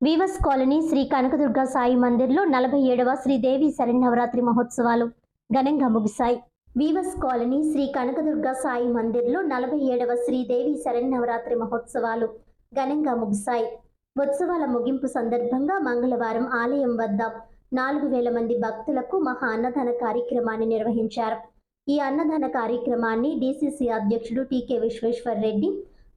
Weavers colony Shri Kanakadurga Sai మందిర్లో 47వ Sridevi Sharannavaratri మహోత్సవాలు ఘనంగా ముగిశాయి. వీవర్స్ కాలనీ శ్రీ కనకదుర్గ సాయి మందిర్లో 47వ శ్రీదేవి శరన్నవరాత్రి మహోత్సవాలు ఘనంగా ముగిశాయి. ఉత్సవాల ముగింపు సందర్భంగా మంగళవారం ఆలయం వద్ద 4000 మంది భక్తులకు మహా అన్నదాన కార్యక్రమాన్ని నిర్వహించారు. ఈ అన్నదాన కార్యక్రమాన్ని డీసీసీ అధ్యక్షుడు టీకే విశ్వేశ్వర్ రెడ్డి,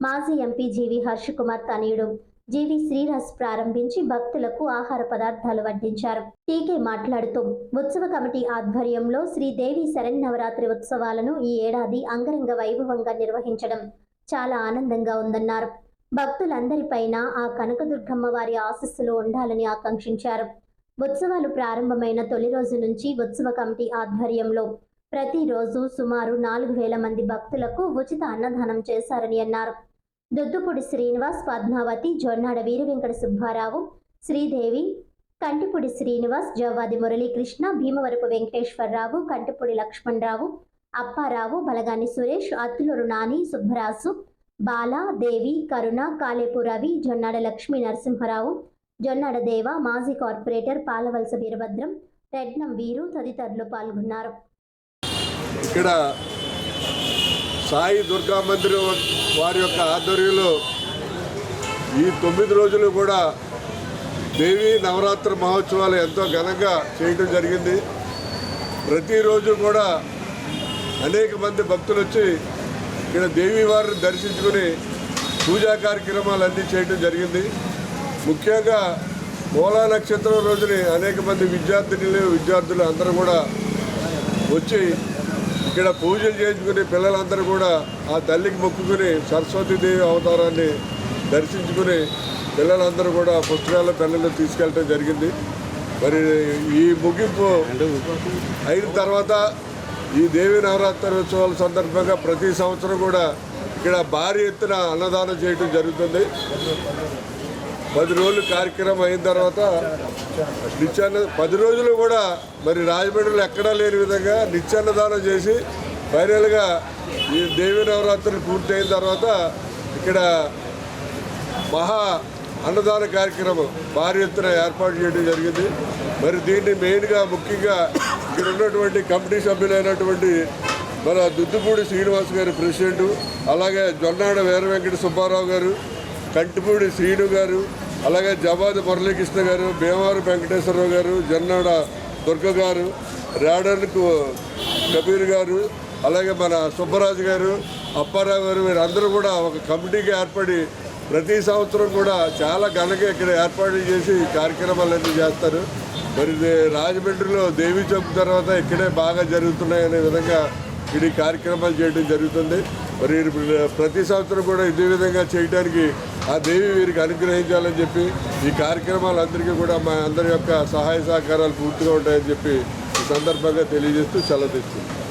మాజీ ఎంపీ జీవి హర్షకుమార్ తనయుడు జీవి శ్రీరాజ్ ప్రారంభించి భక్తులకు ఆహార పదార్థాలు వడ్డించారు. టీకే మాట్లాడుతూ ఉత్సవ కమిటీ ఆధ్వర్యంలో శ్రీదేవి శరన్నవరాత్రి ఉత్సవాలను ఈ ఏడాది అంగరంగ వైభవంగా నిర్వహించడం చాలా ఆనందంగా ఉందన్నారు. భక్తులందరిపైన ఆ కనకదుర్గమ్మ వారి ఆశీస్సులు ఉండాలని ఆకాంక్షించారు. ఉత్సవాలు ప్రారంభమైన తొలి రోజు నుంచి ఉత్సవ కమిటీ ఆధ్వర్యంలో ప్రతిరోజు సుమారు 4000 మంది భక్తులకు ఉచిత అన్నదానం చేశారని అన్నారు. దుద్దుపూడి శ్రీనివాస్, పద్మావతి, జొన్నాడ వీరవెంకట సుబ్బారావు, శ్రీదేవి, కంటిపూడి శ్రీనివాస్, జవ్వాది మురళీకృష్ణ, భీమవరపు వెంకటేశ్వరరావు, కంటిపూడి లక్ష్మణరావు, అప్పారావు, బలగాని సురేష్, అత్తులూరు నాని, సుబ్బరాజు, బాల, దేవి, కరుణ, కాలేపు రవి, జొన్నాడ లక్ష్మీ నరసింహరావు, జొన్నాడ దేవ, మాజీ కార్పొరేటర్ పాలవలస వీరభద్రం, రెడ్నం వీరు తదితరులు పాల్గొన్నారు. ఇక్కడ సాయి దుర్గా మందిరం వారి యొక్క ఆధ్వర్యంలో ఈ 9 రోజులు కూడా దేవీ నవరాత్రి మహోత్సవాలు ఎంతో ఘనంగా చేయడం జరిగింది. ప్రతిరోజు కూడా అనేక మంది భక్తులు వచ్చి ఇక్కడ దేవీ వారిని దర్శించుకుని పూజా కార్యక్రమాలన్నీ చేయడం జరిగింది. ముఖ్యంగా మూలా నక్షత్రం రోజుని అనేక మంది విద్యార్థులు అందరూ కూడా వచ్చి ఇక్కడ పూజలు చేయించుకుని పిల్లలందరూ కూడా ఆ తల్లికి మొక్కుకుని సరస్వతీదేవి అవతారాన్ని దర్శించుకుని పిల్లలందరూ కూడా పుస్తకాల పిల్లలు తీసుకెళ్ళటం జరిగింది. మరి ఈ ముగింపు అయిన తర్వాత ఈ దేవి నవరాత్రి ఉత్సవాల సందర్భంగా ప్రతి సంవత్సరం కూడా ఇక్కడ భారీ ఎత్తున అన్నదానం చేయడం జరుగుతుంది. 10 రోజులు కార్యక్రమం అయిన తర్వాత 10 రోజులు కూడా మరి రాజమండ్రిలో ఎక్కడా లేని విధంగా నిత్యాన్నదానం చేసి ఫైనల్గా ఈ దేవి నవరాత్రులు పూర్తయిన తర్వాత ఇక్కడ మహా అన్నదాన కార్యక్రమం భారీ ఎత్తున ఏర్పాటు చేయడం జరిగింది. మరి దీన్ని మెయిన్గా ముఖ్యంగా ఇక్కడ ఉన్నటువంటి కమిటీ సభ్యులైనటువంటి మన దుద్దుపూడి శ్రీనివాస్ గారు ప్రెసిడెంటు, అలాగే జొన్నాడ వీరవెంకట సుబ్బారావు గారు, కంటిపూడి శ్రీను గారు, అలాగే జవాది మురళీకృష్ణ గారు, భీమవరం వెంకటేశ్వరరావు గారు, జొన్నాడ దుర్గ గారు, రాడన్కు కబీర్ గారు, అలాగే మన సుబ్బరాజు గారు, అప్పారావు గారు, వీరందరూ కూడా ఒక కమిటీకి ఏర్పడి ప్రతి సంవత్సరం కూడా చాలా ఘనంగా ఇక్కడ ఏర్పాటు చేసి కార్యక్రమాలన్నీ చేస్తారు. మరి రాజమండ్రిలో దేవీ చౌక్ తర్వాత ఇక్కడే బాగా జరుగుతున్నాయనే విధంగా ఇది కార్యక్రమాలు చేయడం జరుగుతుంది. మరి ప్రతి సంవత్సరం కూడా ఇదే విధంగా చేయడానికి ఆ దేవి వీరికి అనుగ్రహించాలని చెప్పి ఈ కార్యక్రమాలందరికీ కూడా మా అందరి యొక్క సహాయ సహకారాలు పూర్తిగా ఉంటాయని చెప్పి ఈ సందర్భంగా తెలియజేస్తూ సెలవు తీసుకుంటాం.